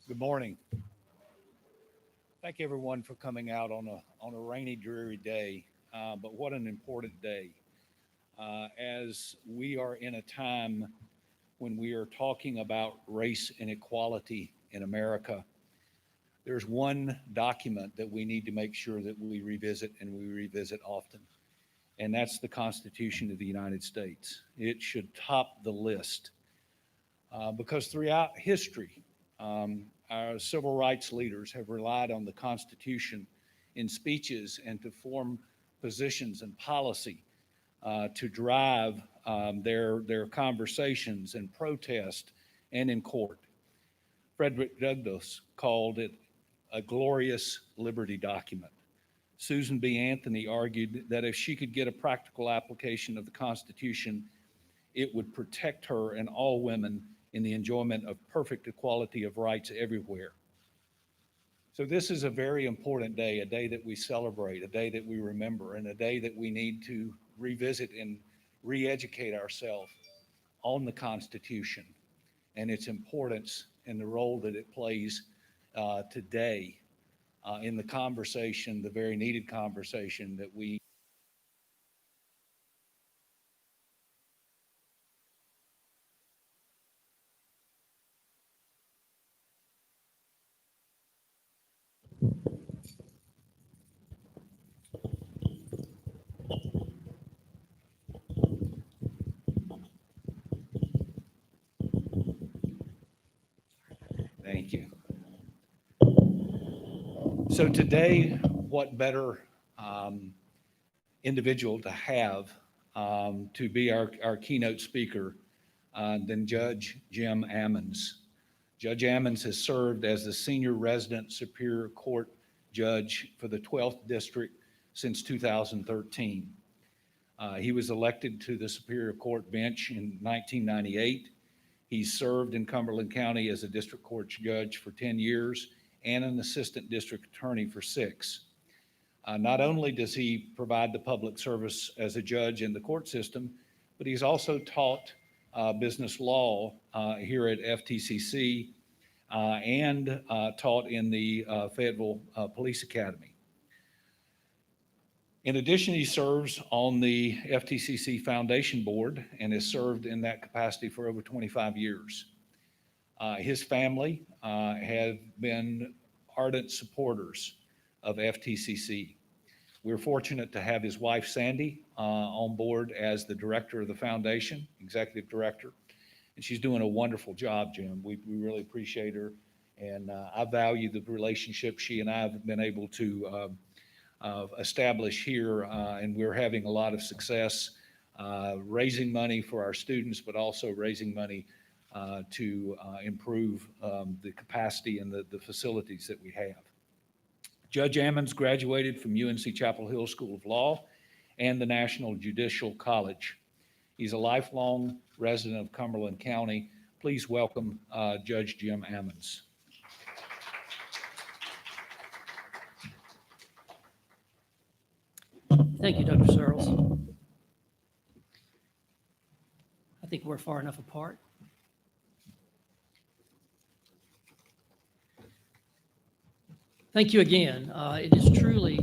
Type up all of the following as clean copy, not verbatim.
Good morning. Thank everyone for coming out on a rainy, dreary day, but what an important day. As we are in a time when we are talking about race and equality in America, there's one document that we need to make sure that we revisit, and we revisit often, and that's the Constitution of the United States. It should top the list because throughout history, our civil rights leaders have relied on the Constitution in speeches and to form positions and policy to drive their conversations and protest and in court. Frederick Douglass called it a glorious liberty document. Susan B. Anthony argued that if she could get a practical application of the Constitution, it would protect her and all women in the enjoyment of perfect equality of rights everywhere. So this is a very important day, a day that we celebrate, a day that we remember, and a day that we need to revisit and re-educate ourselves on the Constitution and its importance and the role that it plays today in the conversation, the very needed conversation that we Thank you. So today, what better individual to have to be our keynote speaker than Judge Jim Ammons. Judge Ammons has served as the senior resident Superior Court judge for the 12th District since 2013. He was elected to the Superior Court bench in 1998. He served in Cumberland County as a district court judge for 10 years and an assistant district attorney for 6. Not only does he provide the public service as a judge in the court system, but he's also taught business law here at FTCC and taught in the Fayetteville Police Academy. In addition, he serves on the FTCC Foundation Board and has served in that capacity for over 25 years. His family have been ardent supporters of FTCC. We're fortunate to have his wife, Sandy, on board as the director of the foundation, executive director, and she's doing a wonderful job, Jim. We really appreciate her, and I value the relationship she and I have been able to establish here, and we're having a lot of success raising money for our students, but also raising money to improve the capacity and the facilities that we have. Judge Ammons graduated from UNC Chapel Hill School of Law and the National Judicial College. He's a lifelong resident of Cumberland County. Please welcome Judge Jim Ammons. Thank you, Dr. Searles. I think we're far enough apart. Thank you again. It is truly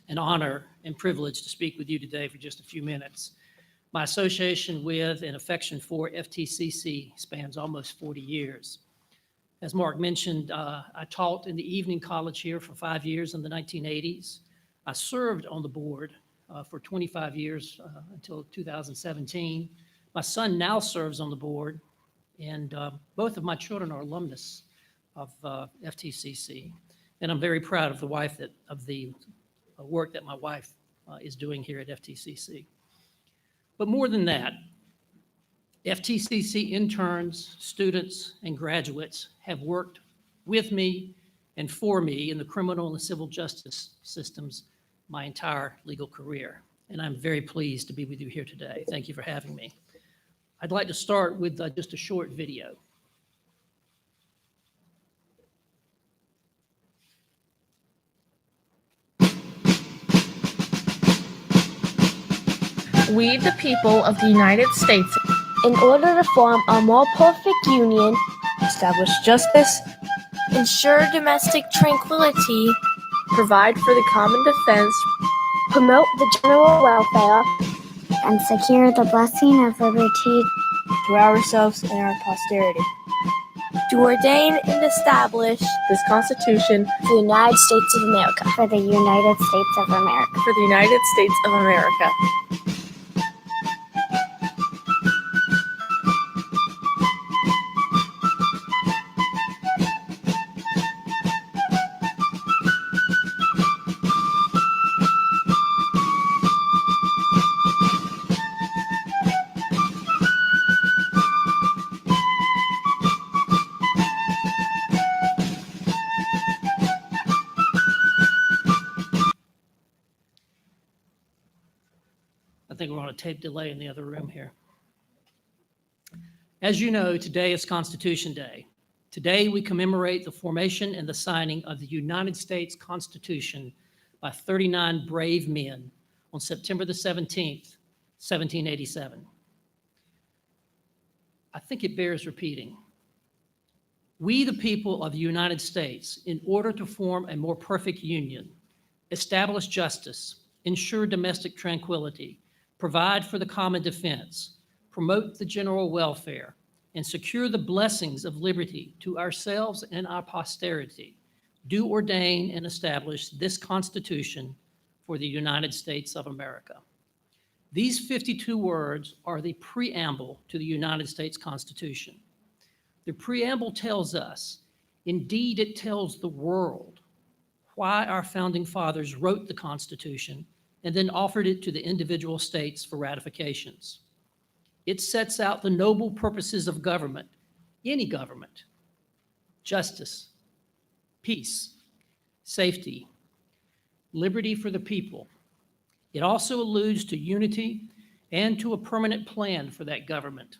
an honor and privilege to speak with you today for just a few minutes. My association with and affection for FTCC spans almost 40 years. As Mark mentioned, I taught in the evening college here for 5 years in the 1980s. I served on the board for 25 years until 2017. My son now serves on the board, and both of my children are alumnus of FTCC. And I'm very proud of the work that my wife is doing here at FTCC. But more than that, FTCC interns, students, and graduates have worked with me and for me in the criminal and the civil justice systems my entire legal career. And I'm very pleased to be with you here today. Thank you for having me. I'd like to start with just a short video. We, the people of the United States, in order to form a more perfect union, establish justice, ensure domestic tranquility, provide for the common defense, promote the general welfare, and secure the blessing of liberty to ourselves and our posterity. to ordain and establish This Constitution the United States of America. for the United States of America. for the United States of America. I think we're on a tape delay in the other room here. As you know, today is Constitution Day. Today, we commemorate the formation and the signing of the United States Constitution by 39 brave men on September the 17th, 1787. I think it bears repeating. We, the people of the United States, in order to form a more perfect union, establish justice, ensure domestic tranquility, provide for the common defense, promote the general welfare, and secure the blessings of liberty to ourselves and our posterity, do ordain and establish this Constitution for the United States of America. These 52 words are the preamble to the United States Constitution. The preamble tells us, indeed it tells the world, why our founding fathers wrote the Constitution and then offered it to the individual states for ratifications. It sets out the noble purposes of government, any government: justice, peace, safety, liberty for the people. It also alludes to unity and to a permanent plan for that government.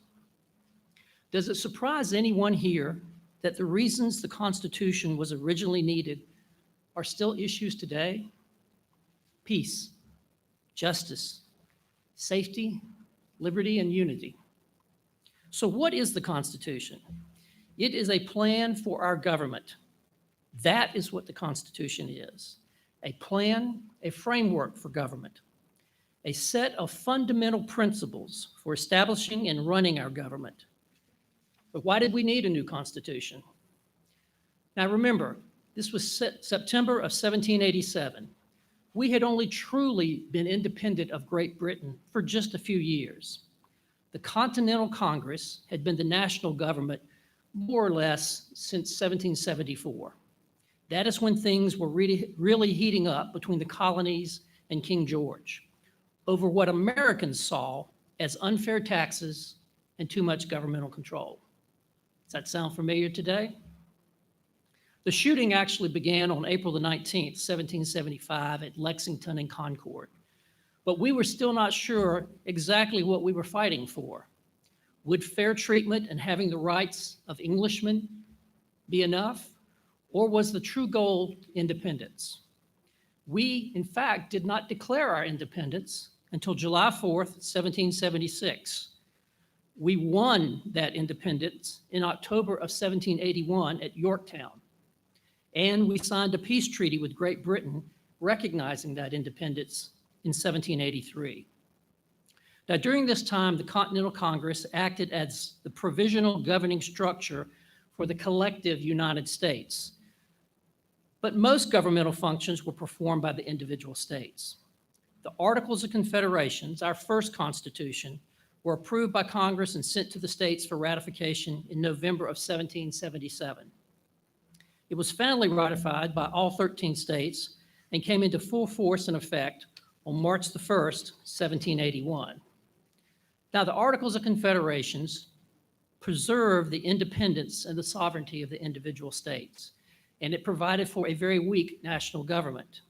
Does it surprise anyone here that the reasons the Constitution was originally needed are still issues today? Peace, justice, safety, liberty, and unity. So what is the Constitution? It is a plan for our government. That is what the Constitution is. A plan, a framework for government, a set of fundamental principles for establishing and running our government. But why did we need a new Constitution? Now remember, this was September of 1787. We had only truly been independent of Great Britain for just a few years. The Continental Congress had been the national government more or less since 1774. That is when things were really heating up between the colonies and King George over what Americans saw as unfair taxes and too much governmental control. Does that sound familiar today? The shooting actually began on April the 19th, 1775 at Lexington and Concord. But we were still not sure exactly what we were fighting for. Would fair treatment and having the rights of Englishmen be enough? Or was the true goal independence? We, in fact, did not declare our independence until July 4th, 1776. We won that independence in October of 1781 at Yorktown. And we signed a peace treaty with Great Britain recognizing that independence in 1783. Now, during this time, the Continental Congress acted as the provisional governing structure for the collective United States. But most governmental functions were performed by the individual states. The Articles of Confederation, our first Constitution, were approved by Congress and sent to the states for ratification in November of 1777. It was finally ratified by all 13 states and came into full force and effect on March the 1st, 1781. Now, the Articles of Confederation preserved the independence and the sovereignty of the individual states, and it provided for a very weak national government.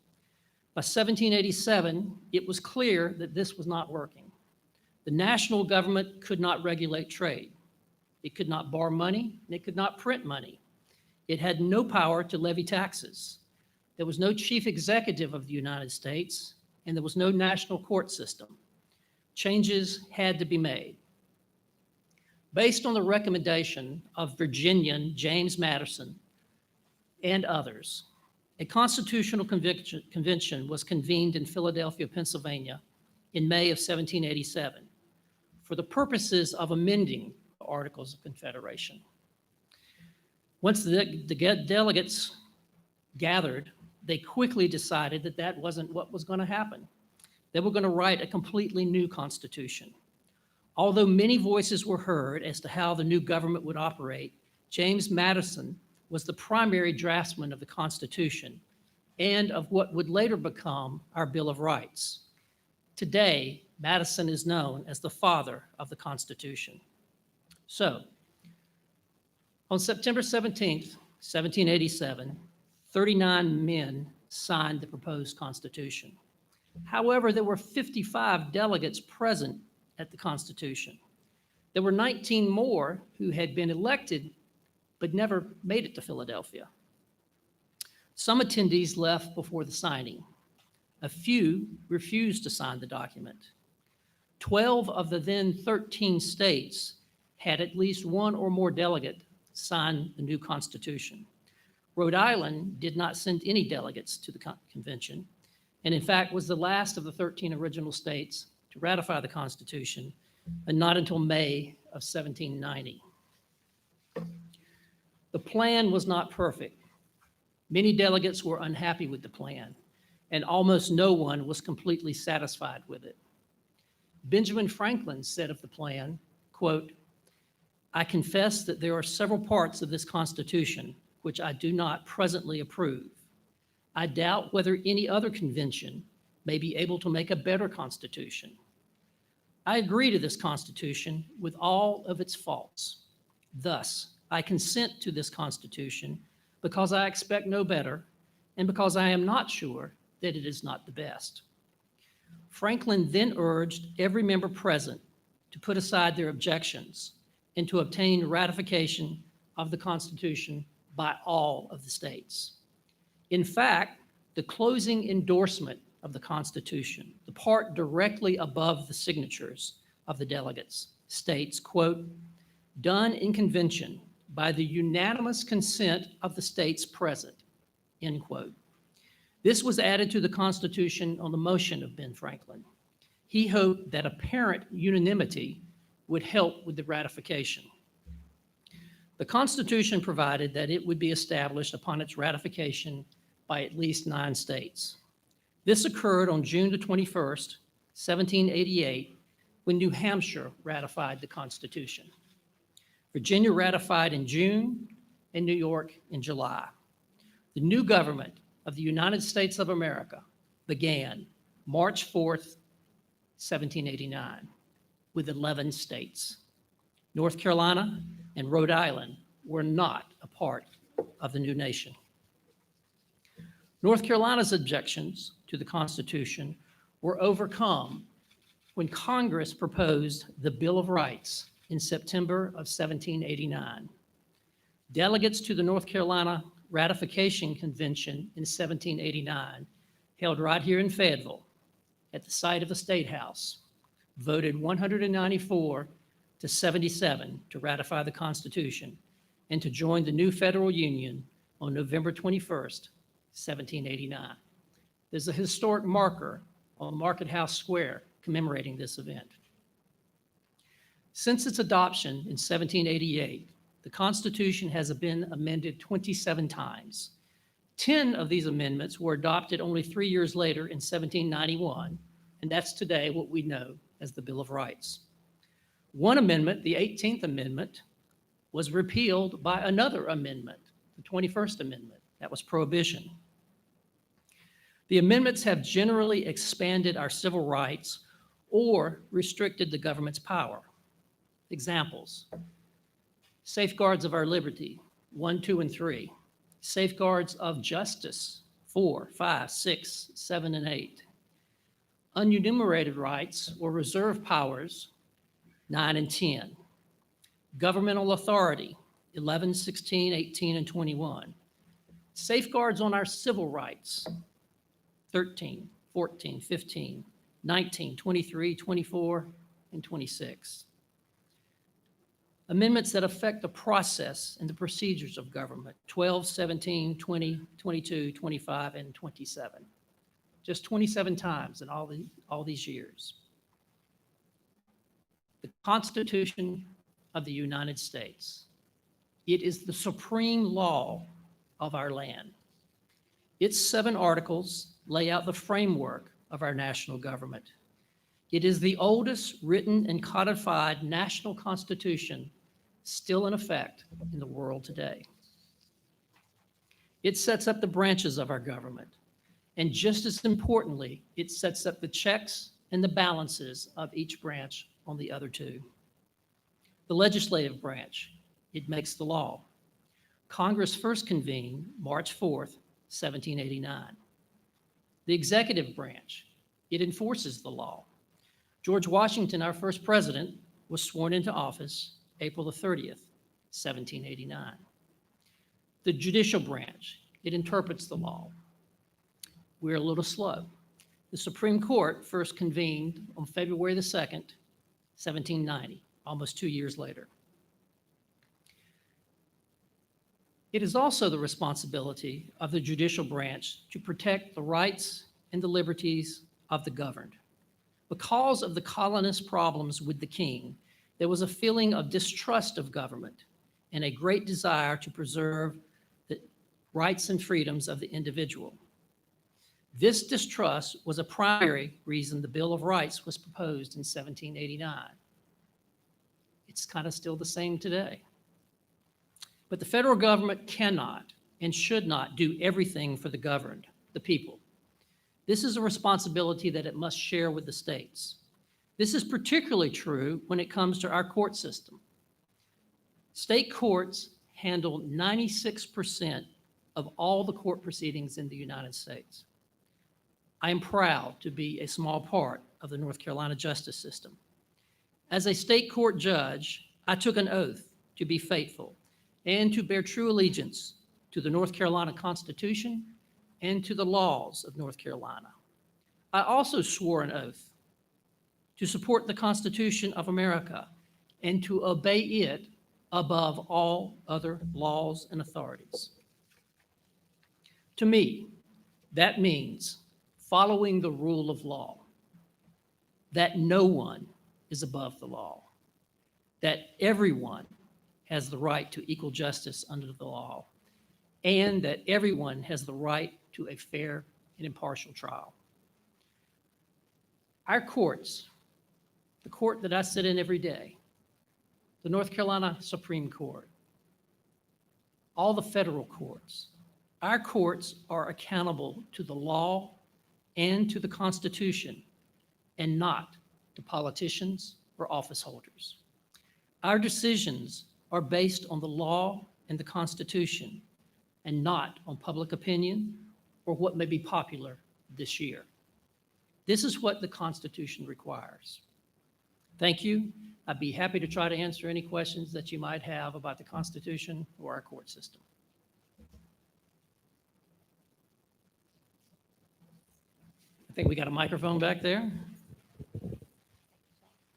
By 1787, it was clear that this was not working. The national government could not regulate trade. It could not borrow money, and it could not print money. It had no power to levy taxes. There was no chief executive of the United States, and there was no national court system. Changes had to be made. Based on the recommendation of Virginian James Madison and others, a constitutional convention was convened in Philadelphia, Pennsylvania in May of 1787 for the purposes of amending the Articles of Confederation. Once the delegates gathered, they quickly decided that that wasn't what was going to happen. They were going to write a completely new constitution. Although many voices were heard as to how the new government would operate, James Madison was the primary draftsman of the Constitution and of what would later become our Bill of Rights. Today, Madison is known as the father of the Constitution. So, on September 17th, 1787, 39 men signed the proposed Constitution. However, there were 55 delegates present at the Constitution. There were 19 more who had been elected but never made it to Philadelphia. Some attendees left before the signing. A few refused to sign the document. 12 of the then 13 states had at least one or more delegate sign the new Constitution. Rhode Island did not send any delegates to the convention, and in fact was the last of the 13 original states to ratify the Constitution, and not until May of 1790. The plan was not perfect. Many delegates were unhappy with the plan, and almost no one was completely satisfied with it. Benjamin Franklin said of the plan, quote, "I confess that there are several parts of this Constitution which I do not presently approve. I doubt whether any other convention may be able to make a better Constitution. I agree to this Constitution with all of its faults. Thus, I consent to this Constitution because I expect no better and because I am not sure that it is not the best." Franklin then urged every member present to put aside their objections and to obtain ratification of the Constitution by all of the states. In fact, the closing endorsement of the Constitution, the part directly above the signatures of the delegates, states, quote, "Done in convention by the unanimous consent of the states present," end quote. This was added to the Constitution on the motion of Ben Franklin. He hoped that apparent unanimity would help with the ratification. The Constitution provided that it would be established upon its ratification by at least 9 states. This occurred on June the 21st, 1788, when New Hampshire ratified the Constitution. Virginia ratified in June and New York in July. The new government of the United States of America began March 4th, 1789, with 11 states. North Carolina and Rhode Island were not a part of the new nation. North Carolina's objections to the Constitution were overcome when Congress proposed the Bill of Rights in September of 1789. Delegates to the North Carolina Ratification Convention in 1789, held right here in Fayetteville at the site of the State House, voted 194 to 77 to ratify the Constitution and to join the new federal union on November 21st, 1789. There's a historic marker on Market House Square commemorating this event. Since its adoption in 1788, the Constitution has been amended 27 times. 10 of these amendments were adopted only 3 years later in 1791, and that's today what we know as the Bill of Rights. One amendment, the 18th Amendment, was repealed by another amendment, the 21st Amendment. That was prohibition. The amendments have generally expanded our civil rights or restricted the government's power. Examples: safeguards of our liberty, 1, 2, and 3. Safeguards of justice, 4, 5, 6, 7, and 8. Unenumerated rights or reserved powers, 9 and 10. Governmental authority, 11, 16, 18, and 21. Safeguards on our civil rights, 13, 14, 15, 19, 23, 24, and 26. Amendments that affect the process and the procedures of government, 12, 17, 20, 22, 25, and 27. Just 27 times in all these years. The Constitution of the United States. It is the supreme law of our land. Its 7 articles lay out the framework of our national government. It is the oldest written and codified national constitution still in effect in the world today. It sets up the branches of our government, and just as importantly, it sets up the checks and the balances of each branch on the other 2. The legislative branch, it makes the law. Congress first convened March 4th, 1789. The executive branch, it enforces the law. George Washington, our first president, was sworn into office April the 30th, 1789. The judicial branch, it interprets the law. We're a little slow. The Supreme Court first convened on February the 2nd, 1790, almost 2 years later. It is also the responsibility of the judicial branch to protect the rights and the liberties of the governed. Because of the colonists' problems with the king, there was a feeling of distrust of government and a great desire to preserve the rights and freedoms of the individual. This distrust was a primary reason the Bill of Rights was proposed in 1789. It's kind of still the same today. But the federal government cannot and should not do everything for the governed, the people. This is a responsibility that it must share with the states. This is particularly true when it comes to our court system. State courts handle 96% of all the court proceedings in the United States. I am proud to be a small part of the North Carolina justice system. As a state court judge, I took an oath to be faithful and to bear true allegiance to the North Carolina Constitution and to the laws of North Carolina. I also swore an oath to support the Constitution of America and to obey it above all other laws and authorities. To me, that means following the rule of law, that no one is above the law, that everyone has the right to equal justice under the law, and that everyone has the right to a fair and impartial trial. Our courts, the court that I sit in every day, the North Carolina Supreme Court, all the federal courts, our courts are accountable to the law and to the Constitution, and not to politicians or office holders. Our decisions are based on the law and the Constitution, and not on public opinion or what may be popular this year. This is what the Constitution requires. Thank you. I'd be happy to try to answer any questions that you might have about the Constitution or our court system. I think we got a microphone back there.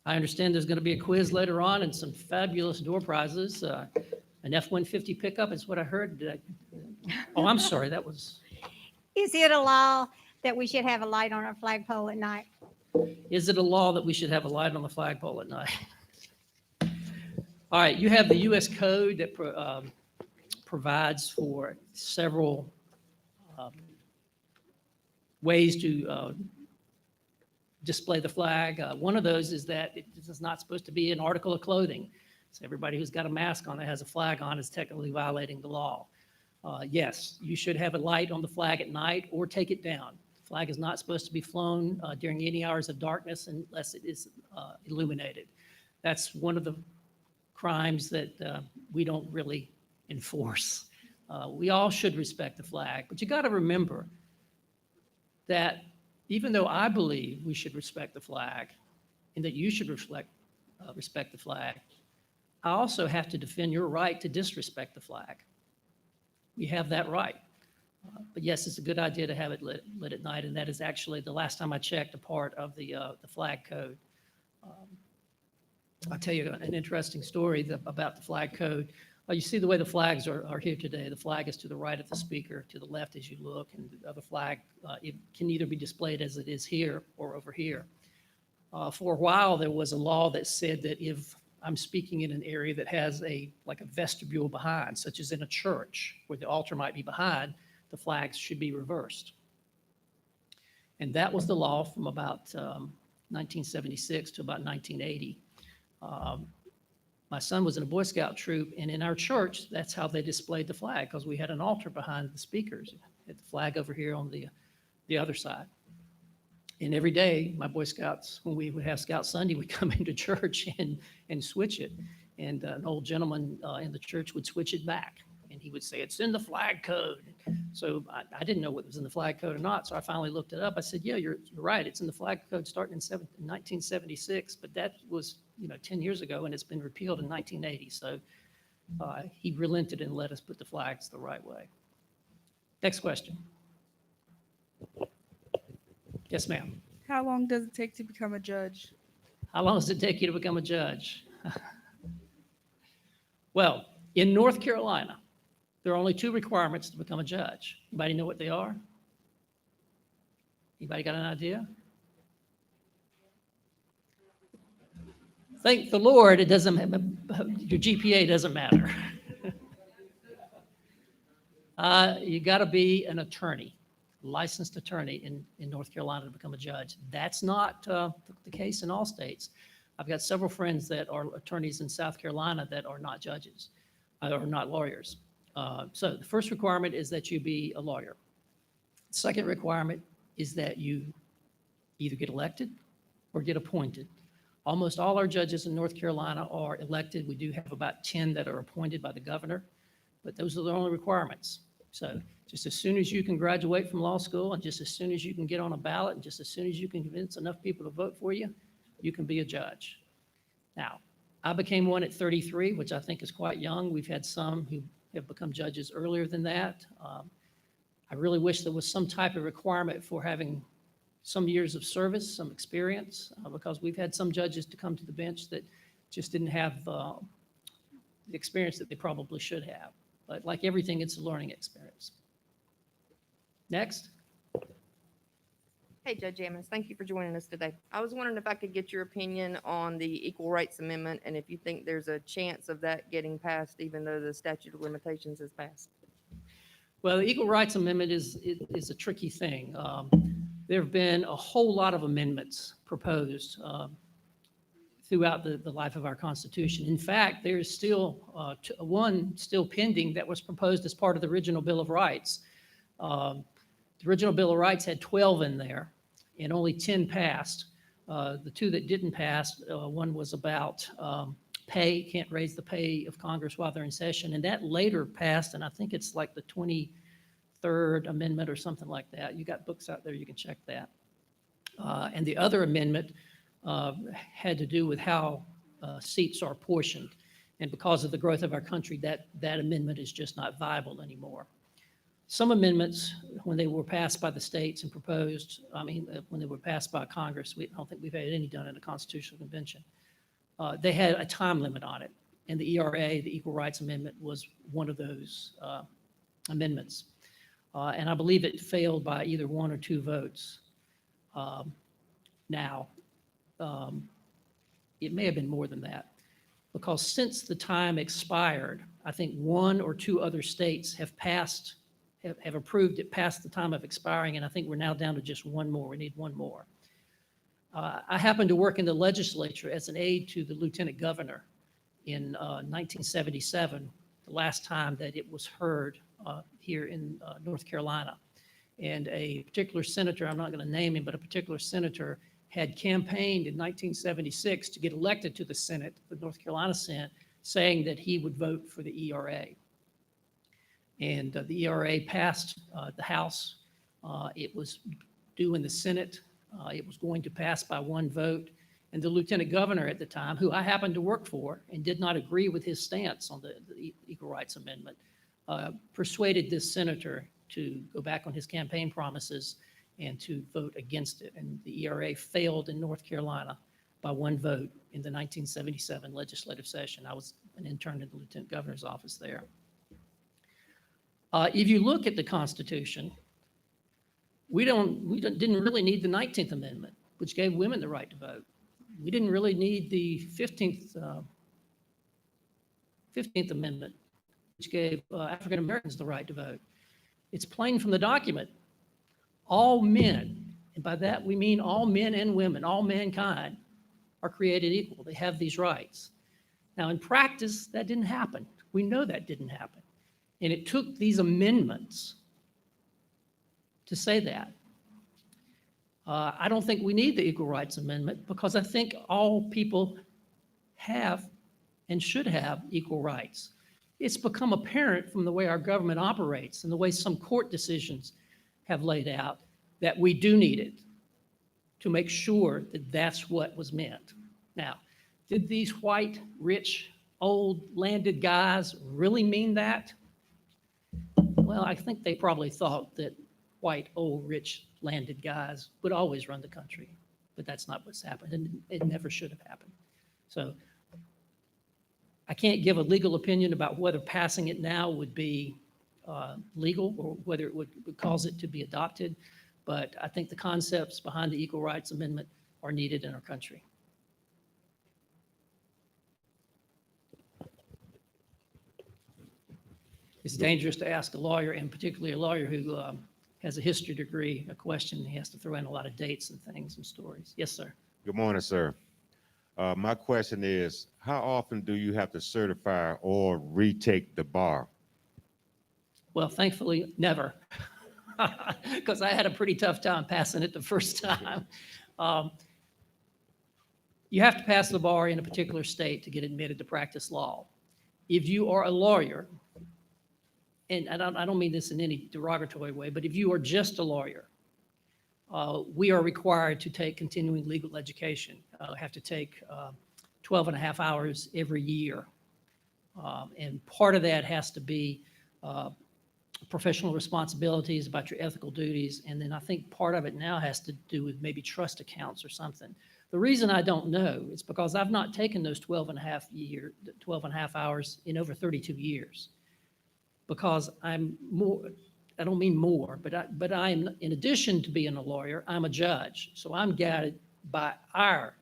I understand there's going to be a quiz later on and some fabulous door prizes. An F-150 pickup is what I heard. Oh, I'm sorry, that was. Is it a law that we should have a light on our flagpole at night? Is it a law that we should have a light on the flagpole at night? All right, you have the U.S. Code that provides for several ways to display the flag. One of those is that it is not supposed to be an article of clothing. So everybody who's got a mask on that has a flag on is technically violating the law. Yes, you should have a light on the flag at night or take it down. The flag is not supposed to be flown during any hours of darkness unless it is illuminated. That's one of the crimes that we don't really enforce. We all should respect the flag, but you got to remember that even though I believe we should respect the flag and that you should respect the flag, I also have to defend your right to disrespect the flag. We have that right. But yes, it's a good idea to have it lit at night, and that is actually, the last time I checked, a part of the flag code. I'll tell you an interesting story about the flag code. You see the way the flags are here today. The flag is to the right of the speaker, to the left as you look, and the other flag, it can either be displayed as it is here or over here. For a while, there was a law that said that if I'm speaking in an area that has like a vestibule behind, such as in a church where the altar might be behind, the flags should be reversed. And that was the law from about 1976 to about 1980. My son was in a Boy Scout troop, and in our church, that's how they displayed the flag, because we had an altar behind the speakers. Had the flag over here on the other side. And every day, my Boy Scouts, when we would have Scout Sunday, we'd come into church and switch it. And an old gentleman in the church would switch it back. And he would say, it's in the flag code. So I didn't know what was in the flag code or not. So I finally looked it up. I said, yeah, you're right. It's in the flag code starting in 1976. But that was 10 years ago, and it's been repealed in 1980. So he relented and let us put the flags the right way. Next question. Yes, ma'am. How long does it take to become a judge? How long does it take you to become a judge? Well, in North Carolina, there are only 2 requirements to become a judge. Anybody know what they are? Anybody got an idea? Thank the Lord, it doesn't. Your GPA doesn't matter. You got to be an attorney, licensed attorney in North Carolina to become a judge. That's not the case in all states. I've got several friends that are attorneys in South Carolina that are not judges, or not lawyers. So the first requirement is that you be a lawyer. The second requirement is that you either get elected or get appointed. Almost all our judges in North Carolina are elected. We do have about 10 that are appointed by the governor, but those are the only requirements. So just as soon as you can graduate from law school, and just as soon as you can get on a ballot, and just as soon as you can convince enough people to vote for you, you can be a judge. Now, I became one at 33, which I think is quite young. We've had some who have become judges earlier than that. I really wish there was some type of requirement for having some years of service, some experience, because we've had some judges to come to the bench that just didn't have the experience that they probably should have. But like everything, it's a learning experience. Next. Hey, Judge Ammons, thank you for joining us today. I was wondering if I could get your opinion on the Equal Rights Amendment and if you think there's a chance of that getting passed even though the statute of limitations has passed. Well, the Equal Rights Amendment is a tricky thing. There have been a whole lot of amendments proposed throughout the life of our Constitution. In fact, there is still one still pending that was proposed as part of the original Bill of Rights. The original Bill of Rights had 12 in there, and only 10 passed. The 2 that didn't pass, one was about pay, can't raise the pay of Congress while they're in session, and that later passed, and I think it's like the 23rd Amendment or something like that. You got books out there, you can check that. And the other amendment had to do with how seats are apportioned, and because of the growth of our country, that amendment is just not viable anymore. Some amendments, when they were passed by the states and proposed, when they were passed by Congress, I don't think we've had any done in a constitutional convention. They had a time limit on it. And the ERA, the Equal Rights Amendment, was one of those amendments. And I believe it failed by either 1 or 2 votes. Now, it may have been more than that, because since the time expired, I think 1 or 2 other states have approved it past the time of expiring, and I think we're now down to just 1 more. We need 1 more. I happened to work in the legislature as an aide to the lieutenant governor in 1977, the last time that it was heard here in North Carolina. And a particular senator, I'm not going to name him, but a particular senator had campaigned in 1976 to get elected to the Senate, the North Carolina Senate, saying that he would vote for the ERA. And the ERA passed the House. It was due in the Senate. It was going to pass by 1 vote. And the lieutenant governor at the time, who I happened to work for and did not agree with his stance on the Equal Rights Amendment, persuaded this senator to go back on his campaign promises and to vote against it. And the ERA failed in North Carolina by one vote in the 1977 legislative session. I was an intern in the Lieutenant Governor's office there. If you look at the Constitution, we didn't really need the 19th Amendment, which gave women the right to vote. We didn't really need the 15th Amendment, which gave African Americans the right to vote. It's plain from the document. All men, and by that we mean all men and women, all mankind, are created equal. They have these rights. Now, in practice, that didn't happen. We know that didn't happen. And it took these amendments to say that. I don't think we need the Equal Rights Amendment because I think all people have and should have equal rights. It's become apparent from the way our government operates and the way some court decisions have laid out that we do need it to make sure that that's what was meant. Now, did these white, rich, old, landed guys really mean that? Well, I think they probably thought that white, old, rich, landed guys would always run the country, but that's not what's happened, and it never should have happened. So I can't give a legal opinion about whether passing it now would be legal or whether it would cause it to be adopted, but I think the concepts behind the Equal Rights Amendment are needed in our country. It's dangerous to ask a lawyer, and particularly a lawyer who has a history degree, a question. He has to throw in a lot of dates and things and stories. Yes, sir. Good morning, sir. My question is, how often do you have to certify or retake the bar? Well, thankfully, never, because I had a pretty tough time passing it the first time. You have to pass the bar in a particular state to get admitted to practice law. If you are a lawyer, and I don't mean this in any derogatory way, but if you are just a lawyer, we are required to take continuing legal education. Have to take 12 and a half hours every year. And part of that has to be professional responsibilities about your ethical duties. And then I think part of it now has to do with maybe trust accounts or something. The reason I don't know is because I've not taken those 12 and a half hours in over 32 years. Because I'm more, I don't mean more, but I'm, in addition to being a lawyer, I'm a judge. So I'm guided by our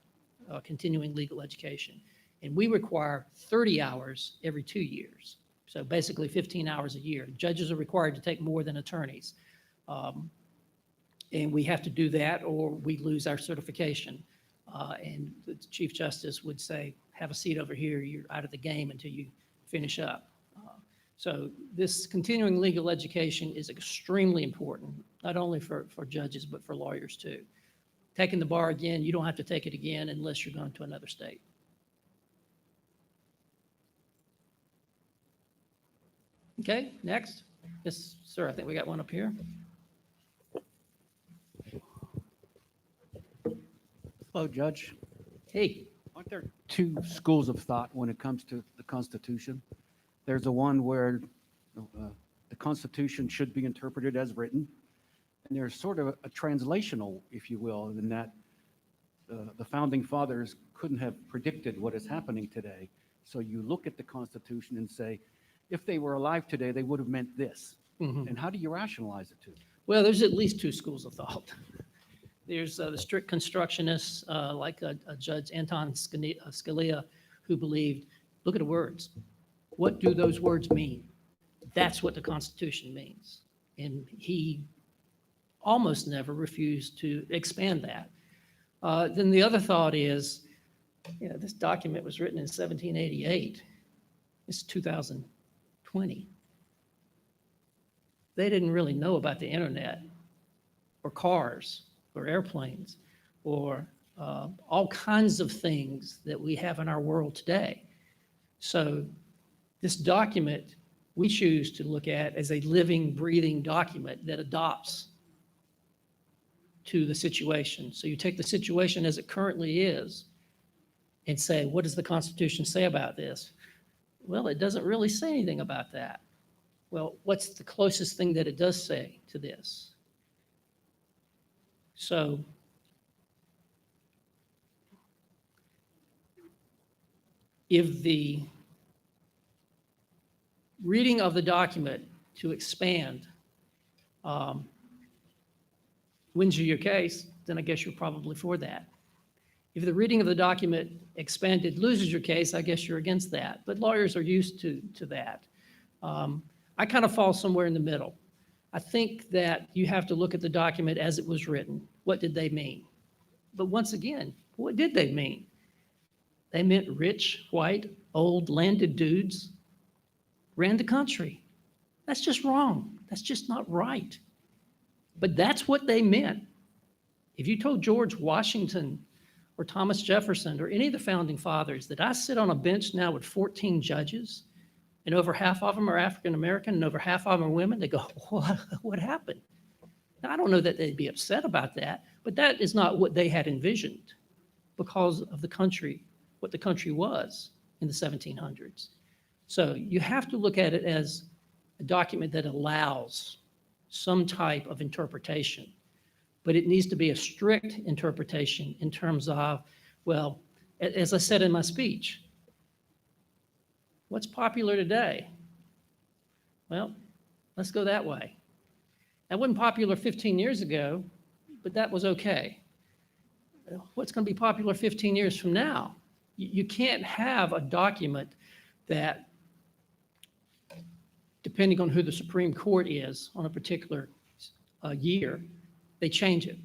continuing legal education. And we require 30 hours every 2 years. So basically 15 hours a year. Judges are required to take more than attorneys. And we have to do that or we lose our certification. And the Chief Justice would say, have a seat over here, you're out of the game until you finish up. So this continuing legal education is extremely important, not only for judges, but for lawyers too. Taking the bar again, you don't have to take it again unless you're going to another state. Okay, next. Yes, sir, I think we got one up here. Hello, Judge. Hey. Aren't there two schools of thought when it comes to the Constitution? There's the one where the Constitution should be interpreted as written, and there's sort of a translational, if you will, in that the founding fathers couldn't have predicted what is happening today. So you look at the Constitution and say, if they were alive today, they would have meant this. Mm-hmm. And how do you rationalize it to them? Well, there's at least two schools of thought. There's the strict constructionists, like a Judge Anton Scalia, who believed, look at the words. What do those words mean? That's what the Constitution means. And he almost never refused to expand that. Then the other thought is, you know, this document was written in 1788. It's 2020. They didn't really know about the internet or cars or airplanes or all kinds of things that we have in our world today. So this document we choose to look at as a living, breathing document that adopts to the situation. So you take the situation as it currently is and say, what does the Constitution say about this? Well, it doesn't really say anything about that. Well, what's the closest thing that it does say to this? So if the reading of the document to expand wins you your case, then I guess you're probably for that. If the reading of the document expanded loses your case, I guess you're against that. But lawyers are used to that. I kind of fall somewhere in the middle. I think that you have to look at the document as it was written. What did they mean? But once again, what did they mean? They meant rich, white, old, landed dudes ran the country. That's just wrong. That's just not right. But that's what they meant. If you told George Washington or Thomas Jefferson or any of the founding fathers that I sit on a bench now with 14 judges and over half of them are African American and over half of them are women, they go, what happened? Now, I don't know that they'd be upset about that, but that is not what they had envisioned because of the country, what the country was in the 1700s. So you have to look at it as a document that allows some type of interpretation, but it needs to be a strict interpretation in terms of, well, as I said in my speech, what's popular today? Well, let's go that way. That wasn't popular 15 years ago, but that was okay. What's going to be popular 15 years from now? You can't have a document that, depending on who the Supreme Court is on a particular year, they change it.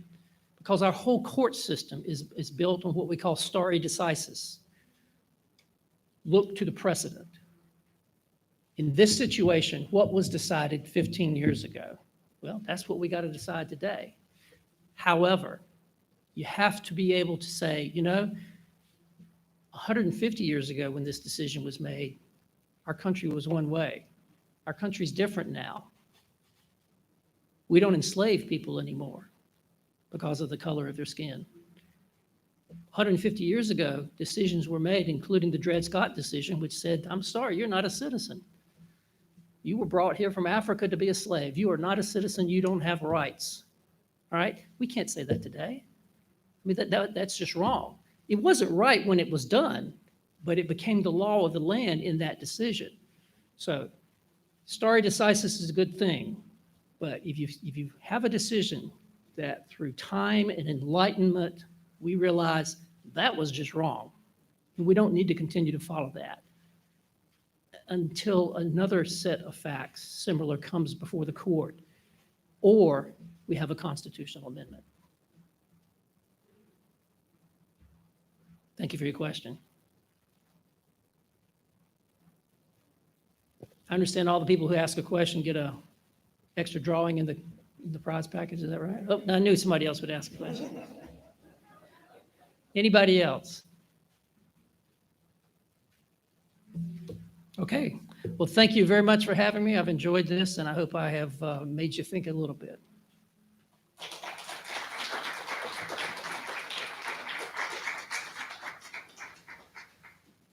Because our whole court system is built on what we call stare decisis. Look to the precedent. In this situation, what was decided 15 years ago? Well, that's what we got to decide today. However, you have to be able to say, 150 years ago when this decision was made, our country was one way. Our country's different now. We don't enslave people anymore because of the color of their skin. 150 years ago, decisions were made, including the Dred Scott decision, which said, I'm sorry, you're not a citizen. You were brought here from Africa to be a slave. You are not a citizen. You don't have rights. All right? We can't say that today. I mean, that's just wrong. It wasn't right when it was done, but it became the law of the land in that decision. So stare decisis is a good thing, but if you have a decision that through time and enlightenment, we realize that was just wrong, and we don't need to continue to follow that until another set of facts similar comes before the court, or we have a constitutional amendment. Thank you for your question. I understand all the people who ask a question get a extra drawing in the prize package. Is that right? Oh, I knew somebody else would ask a question. Anybody else? Okay. Well, thank you very much for having me. I've enjoyed this, and I hope I have made you think a little bit.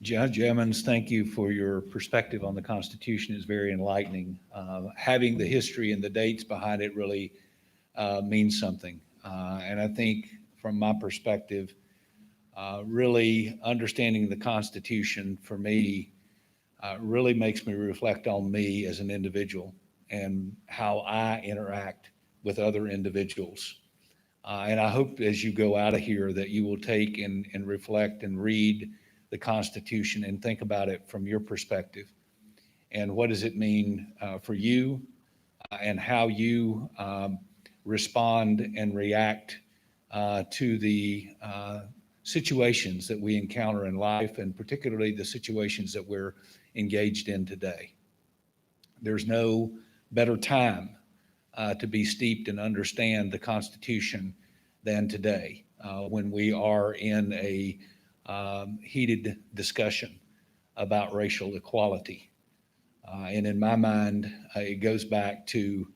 Judge Ammons, thank you for your perspective on the Constitution. It's very enlightening. Having the history and the dates behind it really means something. And I think from my perspective, really understanding the Constitution for me really makes me reflect on me as an individual and how I interact with other individuals. And I hope as you go out of here that you will take and reflect and read the Constitution and think about it from your perspective. And what does it mean for you and how you respond and react to the situations that we encounter in life, and particularly the situations that we're engaged in today. There's no better time to be steeped and understand the Constitution than today, when we are in a heated discussion about racial equality. And in my mind, it goes back to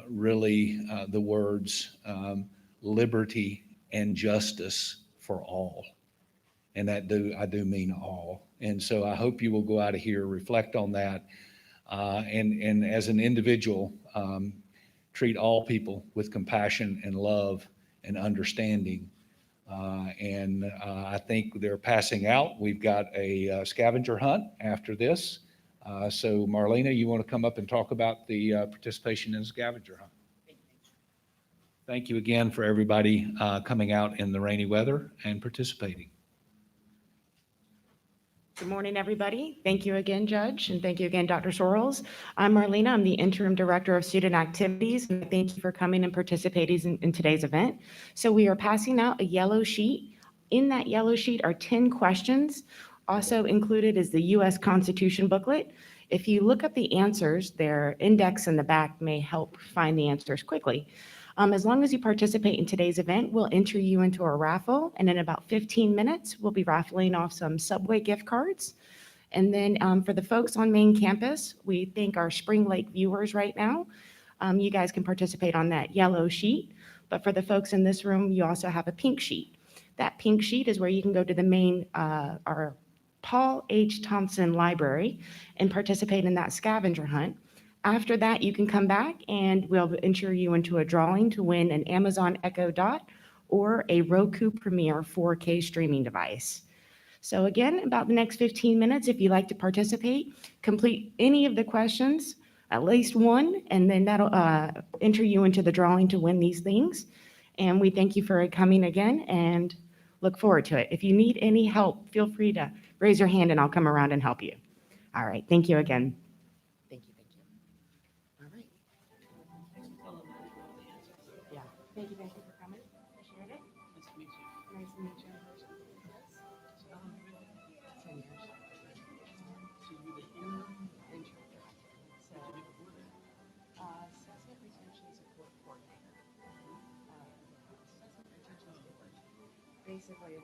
really the words liberty and justice for all. And I do mean all. And so I hope you will go out of here, reflect on that, and as an individual, treat all people with compassion and love and understanding, And I think they're passing out. We've got a scavenger hunt after this. So Marlena, you want to come up and talk about the participation in the scavenger hunt? Thank you again for everybody coming out in the rainy weather and participating. Good morning, everybody. Thank you again, Judge, and thank you again, Dr. Sorrells. I'm Marlena. I'm the Interim Director of Student Activities, and thank you for coming and participating in today's event. So we are passing out a yellow sheet. In that yellow sheet are 10 questions. Also included is the U.S. Constitution booklet. If you look up the answers, their index in the back may help find the answers quickly. As long as you participate in today's event, we'll enter you into a raffle, and in about 15 minutes, we'll be raffling off some Subway gift cards. And then for the folks on main campus, we thank our Spring Lake viewers right now. You guys can participate on that yellow sheet, but for the folks in this room, you also have a pink sheet. That pink sheet is where you can go to the main, our Paul H. Thompson Library and participate in that scavenger hunt. After that, you can come back and we'll enter you into a drawing to win an Amazon Echo Dot or a Roku Premiere 4K streaming device. So again, about the next 15 minutes, if you'd like to participate, complete any of the questions, at least one, and then that'll enter you into the drawing to win these things. And we thank you for coming again and look forward to it. If you need any help, feel free to raise your hand and I'll come around and help you. All right, thank you again. Thank you. All right. Yeah, thank you for coming. Appreciate it. Nice to meet you. Nice to meet you. 10 years. Assessment retention support coordinator. Basically,